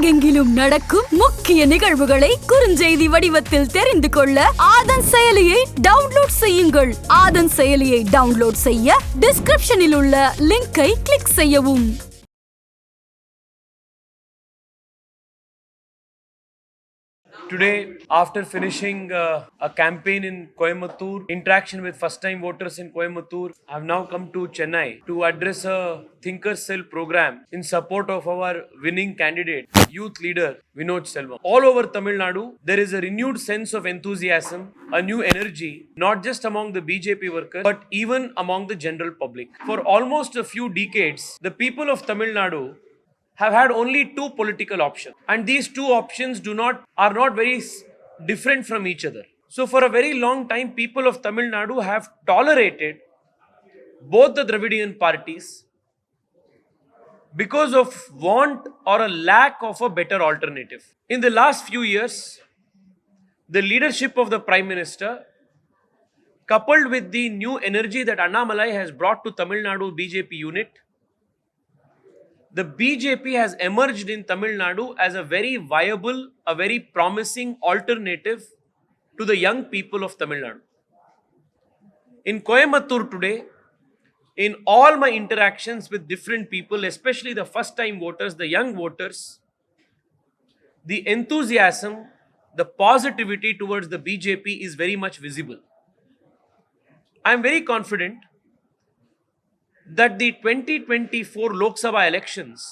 உலகெங்கிலும் நடக்கும் முக்கிய நிகழ்வுகளை குறுஞ்செய்தி வடிவத்தில் தெரிந்து கொள்ள ஆதன் செயலியை டவுன்லோட் செய்யுங்கள். ஆதன் செயலியை டவுன்லோட் செய்ய டிஸ்கிரிப்ஷனில் உள்ள லிங்கை கிளிக் செய்யவும். Today, after finishing a campaign in Coimbatore, interaction with first-time voters in Coimbatore, I have now come to Chennai to address a Thinker Cell program in support of our winning candidate, youth leader Vinod Selvam. All over Tamil Nadu, there is a renewed sense of enthusiasm, a new energy, not just among the BJP workers, but even among the general public. For almost a few decades, the people of Tamil Nadu have had only two political options, and these two options are not very different from each other. So for a very long time, people of Tamil Nadu have tolerated both the Dravidian parties because of want or a lack of a better alternative. In the last few years, the leadership of the Prime Minister, coupled with the new energy that Annamalai has brought to Tamil Nadu BJP unit, the BJP has emerged in Tamil Nadu as a very viable, a very promising alternative to the young people of Tamil Nadu. In Coimbatore today, in all my interactions with different people, especially the first-time voters, the young voters, the enthusiasm, the positivity towards the BJP is very much visible. I am very confident that the 2024 Lok Sabha elections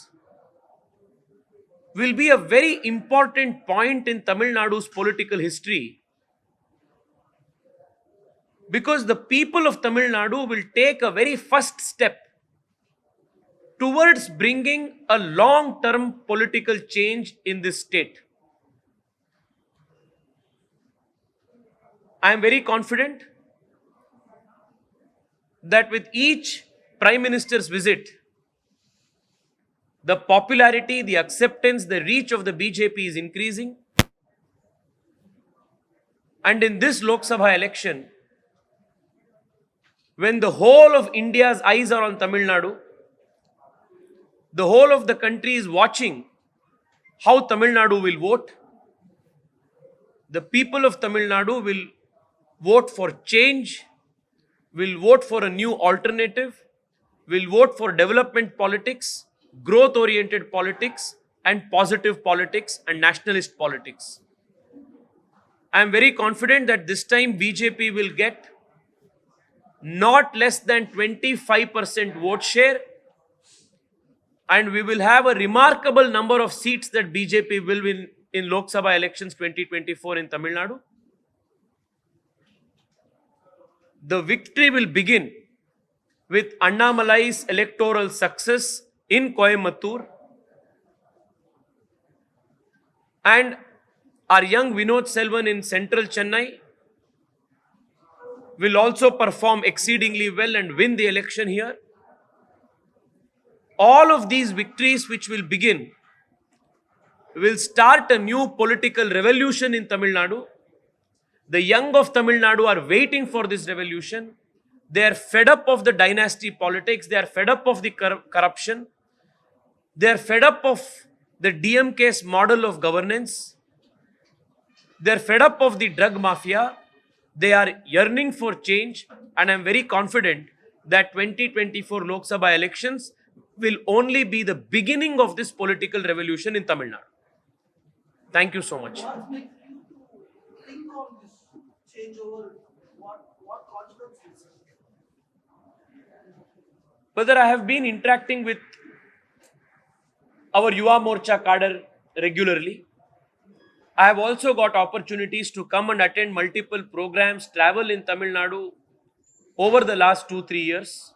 will be a very important point in Tamil Nadu's political history, because the people of Tamil Nadu will take a very first step towards bringing a long-term political change in this state. I am very confident that with each Prime Minister's visit, the popularity, the acceptance, the reach of the BJP is increasing. And in this Lok Sabha election, when the whole of India's eyes are on Tamil Nadu, the whole of the country is watching how Tamil Nadu will vote, the people of Tamil Nadu will vote for change, will vote for a new alternative, will vote for development politics, growth-oriented politics, and positive politics and nationalist politics. I am very confident that this time BJP will get not less than 25% vote share, and we will have a remarkable number of seats that BJP will win in Lok Sabha elections 2024 in Tamil Nadu. The victory will begin with Annamalai's electoral success in Coimbatore, and our young Vinod Selvam in central Chennai will also perform exceedingly well and win the election here. All of these victories which will begin will start a new political revolution in Tamil Nadu. The young of Tamil Nadu are waiting for this revolution. They are fed up of the dynasty politics. They are fed up of the corruption. They are fed up of the DMK's model of governance. They are fed up of the drug mafia. They are yearning for change, and I am very confident that 2024 Lok Sabha elections will only be the beginning of this political revolution in Tamil Nadu. Thank you so much. What makes you to think on this changeover? What consequences? Whether I have been interacting with our Yuva Morcha cadre regularly. I have also got opportunities to come and attend multiple programs, travel in Tamil Nadu over the last 2-3 years.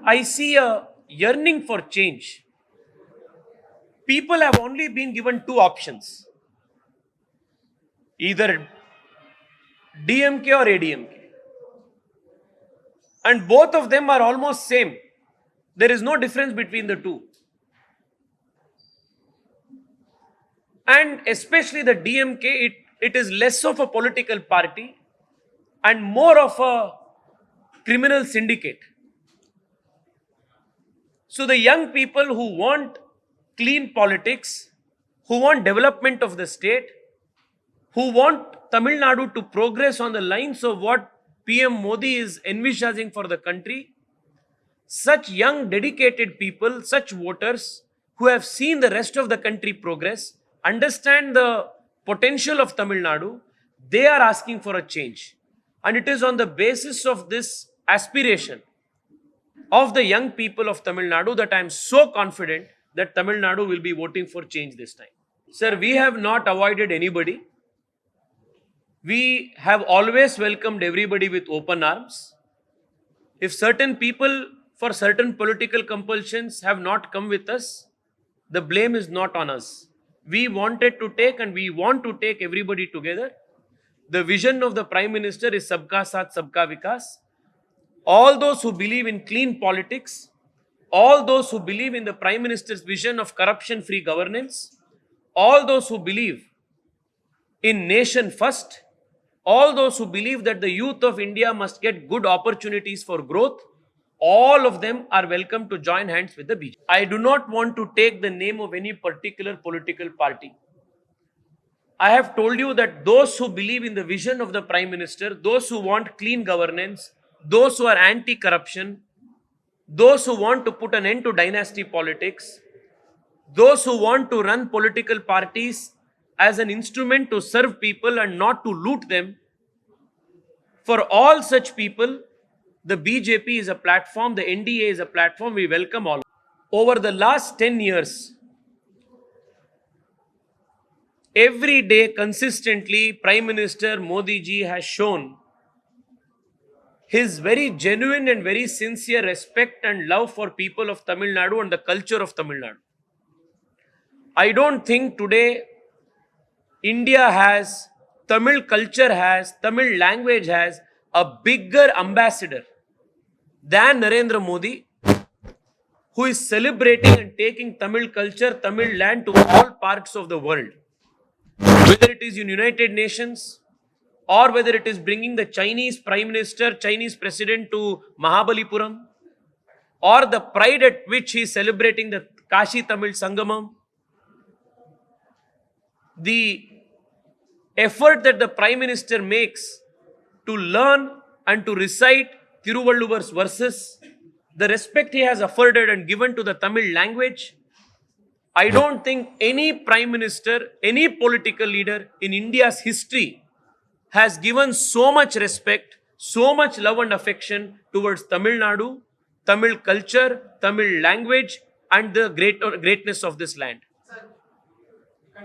I see a yearning for change. People have only been given two options, either DMK or ADMK, and both of them are almost same. There is no difference between the two. And especially the DMK, it is less of a political party and more of a criminal syndicate. So the young people who want clean politics, who want development of the state, who want Tamil Nadu to progress on the lines of what PM Modi is envisaging for the country, such young, dedicated people, such voters who have seen the rest of the country progress, understand the potential of Tamil Nadu, they are asking for a change. And it is on the basis of this aspiration of the young people of Tamil Nadu that I am so confident that Tamil Nadu will be voting for change this time. Sir, we have not avoided anybody. We have always welcomed everybody with open arms. If certain people for certain political compulsions have not come with us, the blame is not on us. We wanted to take and we want to take everybody together. The vision of the Prime Minister is Sabka Saath, Sabka Vikas. All those who believe in clean politics, all those who believe in the Prime Minister's vision of corruption-free governance, all those who believe in nation first, all those who believe that the youth of India must get good opportunities for growth, all of them are welcome to join hands with the BJP. I do not want to take the name of any particular political party. I have told you that those who believe in the vision of the Prime Minister, those who want clean governance, those who are anti-corruption, those who want to put an end to dynasty politics, those who want to run political parties as an instrument to serve people and not to loot them, for all such people, the BJP is a platform, the NDA is a platform, we welcome all. Over the last 10 years, every day consistently, Prime Minister Modi ji has shown his very genuine and very sincere respect and love for people of Tamil Nadu and the culture of Tamil Nadu. I don't think today India has, Tamil culture has, Tamil language has a bigger ambassador than Narendra Modi, who is celebrating and taking Tamil culture, Tamil land to all parts of the world. Whether it is in United Nations or whether it is bringing the Chinese Prime Minister, Chinese President to Mahabalipuram, or the pride at which he is celebrating the Kashi Tamil Sangamam, the effort that the Prime Minister makes to learn and to recite Thiruvalluvar's verses, the respect he has afforded and given to the Tamil language, I don't think any Prime Minister, any political leader in India's history has given so much respect, so much love and affection towards Tamil Nadu, Tamil culture, Tamil language, and the greatness of this land.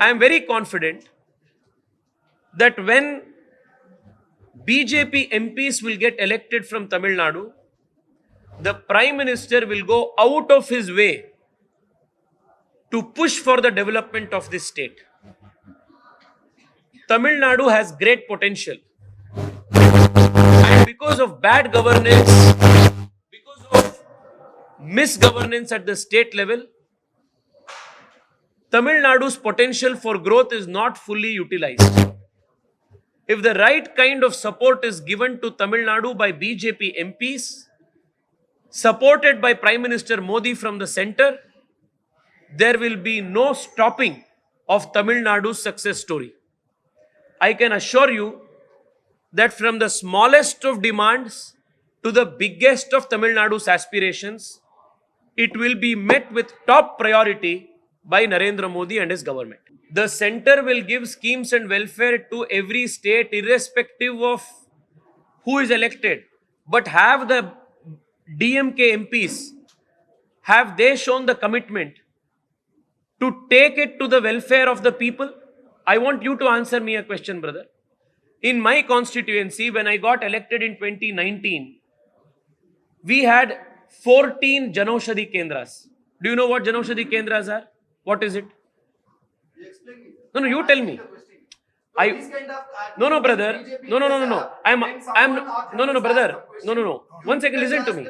I am very confident that when BJP MPs will get elected from Tamil Nadu, the Prime Minister will go out of his way to push for the development of this state. Tamil Nadu has great potential. And because of bad governance, because of misgovernance at the state level, Tamil Nadu's potential for growth is not fully utilized. If the right kind of support is given to Tamil Nadu by BJP MPs, supported by Prime Minister Modi from the center, there will be no stopping of Tamil Nadu's success story. I can assure you that from the smallest of demands to the biggest of Tamil Nadu's aspirations, it will be met with top priority by Narendra Modi and his government. The center will give schemes and welfare to every state irrespective of who is elected. But have the DMK MPs, have they shown the commitment to take it to the welfare of the people? I want you to answer me a question, brother. In my constituency, when I got elected in 2019, we had 14 Janaushadhi Kendras. Do you know what Janaushadhi Kendras are? What is it? No, you tell me. No, brother. No. No, brother. No. 1 second, listen to me.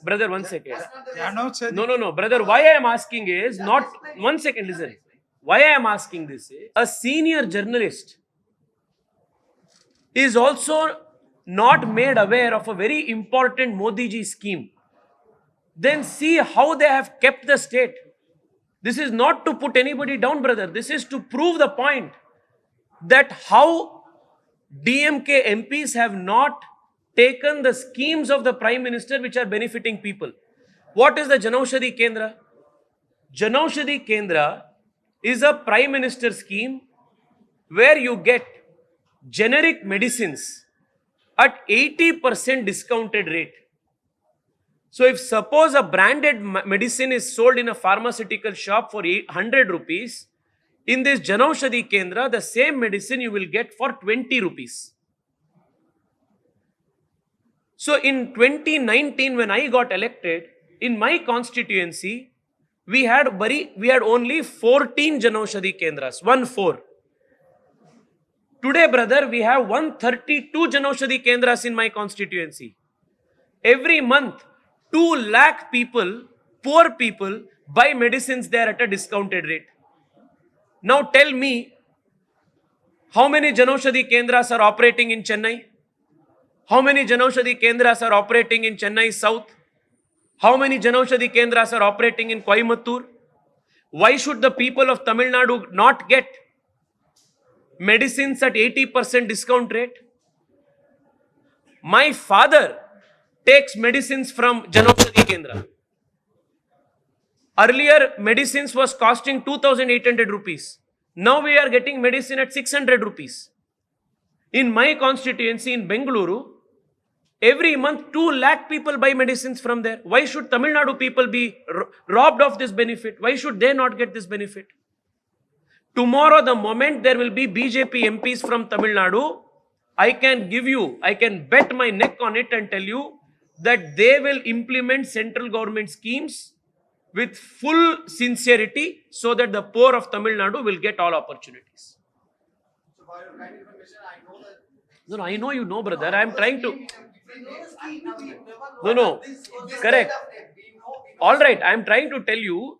Brother, 1 second. No, brother. Why I am asking is not. 1 second, listen. Why I am asking this is a senior journalist is also not made aware of a very important Modi ji scheme. Then see how they have kept the state. This is not to put anybody down, brother. This is to prove the point that how DMK MPs have not taken the schemes of the Prime Minister which are benefiting people. What is the Janaushadhi Kendra? Janaushadhi Kendra is a Prime Minister scheme where you get generic medicines at 80% discounted rate. So if suppose a branded medicine is sold in a pharmaceutical shop for 800 rupees, in this Janaushadhi Kendra, the same medicine you will get for 20 rupees. So in 2019, when I got elected, in my constituency, we had only 14 Janaushadhi Kendras, 14. Today, brother, we have 132 Janaushadhi Kendras in my constituency. Every month, 2 lakh people, poor people, buy medicines there at a discounted rate. Now tell me, how many Janaushadhi Kendras are operating in Chennai? How many Janaushadhi Kendras are operating in Chennai South? How many Janaushadhi Kendras are operating in Coimbatore? Why should the people of Tamil Nadu not get medicines at 80% discount rate? My father takes medicines from Janaushadhi Kendra. Earlier, medicines was costing 2,800 rupees. Now we are getting medicine at 600 rupees. In my constituency in Bengaluru, every month 2 lakh people buy medicines from there. Why should Tamil Nadu people be robbed of this benefit? Why should they not get this benefit? Tomorrow, the moment there will be BJP MPs from Tamil Nadu, I can bet my neck on it and tell you that they will implement central government schemes with full sincerity so that the poor of Tamil Nadu will get all opportunities. So for your kind information, I know that. No, I know you know, brother. I am trying to. We know the scheme, we never No, no. this Correct. kind of thing. We know. All right, I am trying to tell you.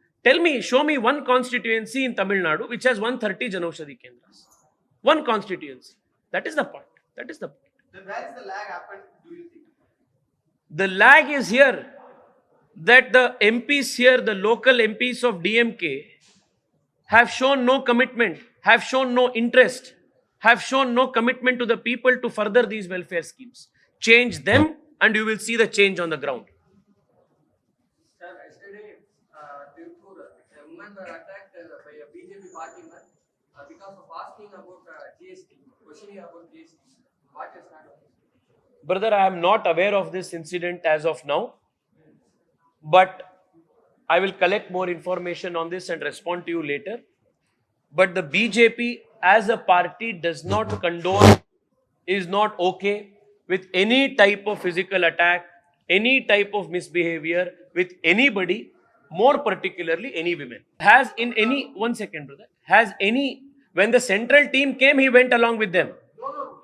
Show me one constituency in Tamil Nadu which has 130 Janaushadhi Kendras. One constituency. That is the point. That is the point. Then where is the lag happened, do you think? The lag is here that the MPs here, the local MPs of DMK, have shown no commitment, have shown no interest, have shown no commitment to the people to further these welfare schemes. Change them and you will see the change on the ground. Sir, yesterday, Tirupur, a woman were attacked by a BJP party man because of asking about GST, questioning about GST. What is that? Brother, I am not aware of this incident as of now, but I will collect more information on this and respond to you later. But the BJP as a party does not condone, is not okay with any type of physical attack, any type of misbehavior with anybody, more particularly any women. One second, brother, when the central team came, he went along with them.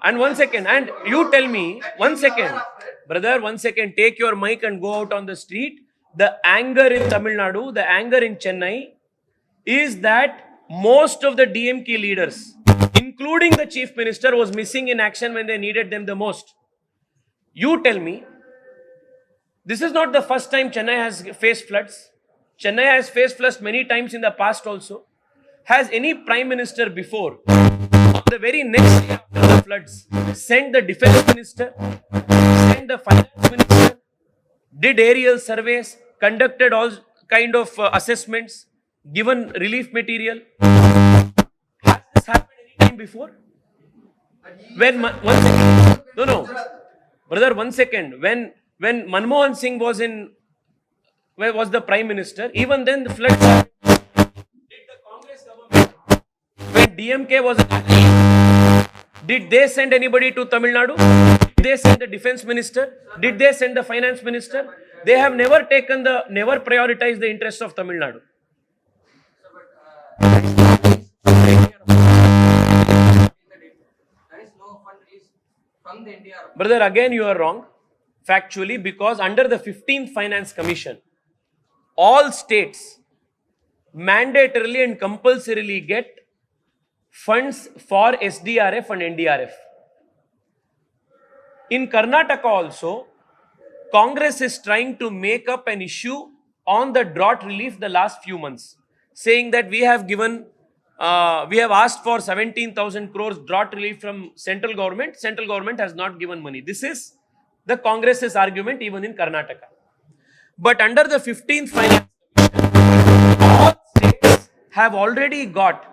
And one second, and you tell me, one second, brother, one second, take your mic and go out on the street. The anger in Tamil Nadu, the anger in Chennai is that most of the DMK leaders, including the chief minister, was missing in action when they needed them the most. You tell me, this is not the first time Chennai has faced floods. Chennai has faced floods many times in the past also. Has any prime minister before, on the very next day after the floods, sent the defense minister, sent the finance minister, did aerial surveys, conducted all kind of assessments, given relief material? Has this happened any time before? Brother, one second. When Manmohan Singh was the prime minister, even then the floods happened. Did the Congress government, when DMK was did they send anybody to Tamil Nadu? Did they send the defense minister? Did they send the finance minister? They have never prioritized the interests of Tamil Nadu. There is no fund is from the NDR. Brother, again you are wrong, factually, because under the 15th Finance Commission, all states mandatorily and compulsorily get funds for SDRF and NDRF. In Karnataka also, Congress is trying to make up an issue on the drought relief the last few months. saying that we have asked for 17,000 crores drought relief from central government. Central government has not given money. This is the Congress's argument even in Karnataka. But under the 15th Finance Commission, all states have already got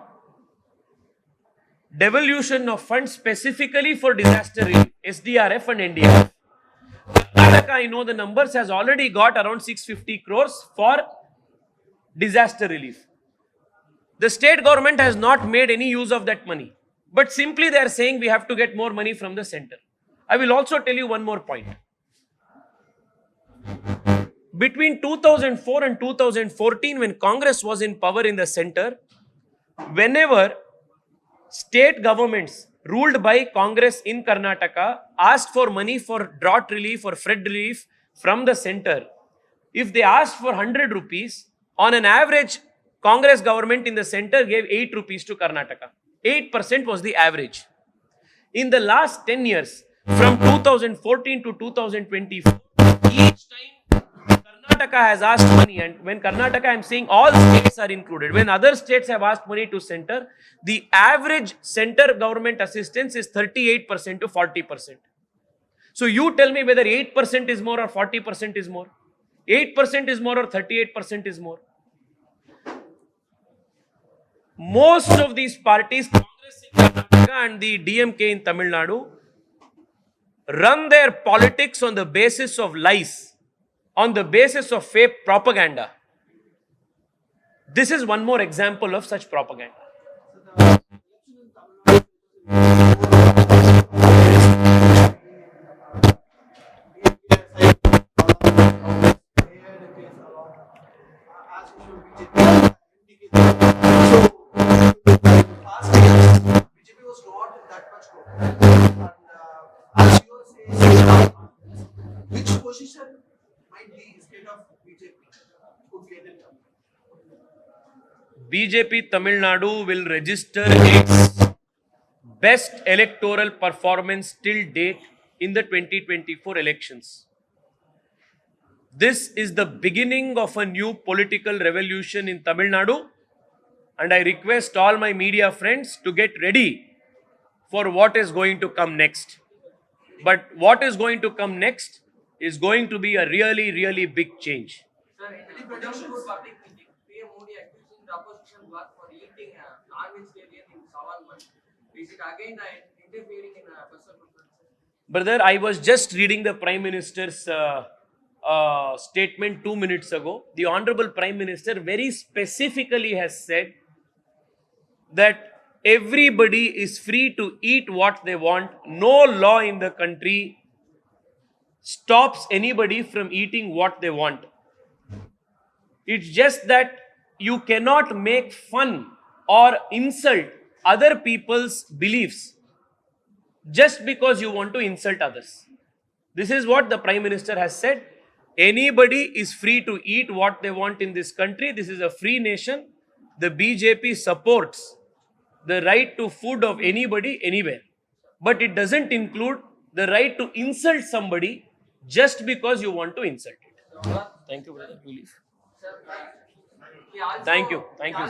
devolution of funds specifically for disaster relief, SDRF and NDRF. Karnataka, I know the numbers, has already got around 650 crores for disaster relief. The state government has not made any use of that money, but simply they are saying we have to get more money from the center. I will also tell you one more point. Between 2004 and 2014, when Congress was in power in the center, whenever state governments ruled by Congress in Karnataka asked for money for drought relief or flood relief from the center, if they asked for 100 rupees, on an average, Congress government in the center gave 8 rupees to Karnataka. 8% was the average. In the last 10 years, from 2014 to 2024, each time Karnataka has asked money, and when Karnataka, I am saying all states are included. When other states have asked money to center, the average center government assistance is 38% to 40%. So you tell me whether 8% is more or 40% is more. 8% is more or 38% is more. Most of these parties, Congress in Karnataka and the DMK in Tamil Nadu, run their politics on the basis of lies, on the basis of fake propaganda. This is one more example of such propaganda. BJP was not in that much growth. And as you are saying, which position might the state of BJP could get it? BJP Tamil Nadu will register its best electoral performance till date in the 2024 elections. This is the beginning of a new political revolution in Tamil Nadu, and I request all my media friends to get ready for what is going to come next. But what is going to come next is going to be a really, really big change. Sir, in the Udaipur public meeting, PM Modi accusing the opposition bloc for eating non-vegetarian in Savalman. Is it again interfering in personal preferences? Brother, I was just reading the Prime Minister's statement 2 minutes ago. The Honorable Prime Minister very specifically has said that everybody is free to eat what they want. No law in the country stops anybody from eating what they want. It's just that you cannot make fun or insult other people's beliefs just because you want to insult others. This is what the Prime Minister has said. Anybody is free to eat what they want in this country. This is a free nation. The BJP supports the right to food of anybody, anywhere. But it doesn't include the right to insult somebody just because you want to insult it. Thank you, brother. You leave. Sir, he also- Thank you. Thank you.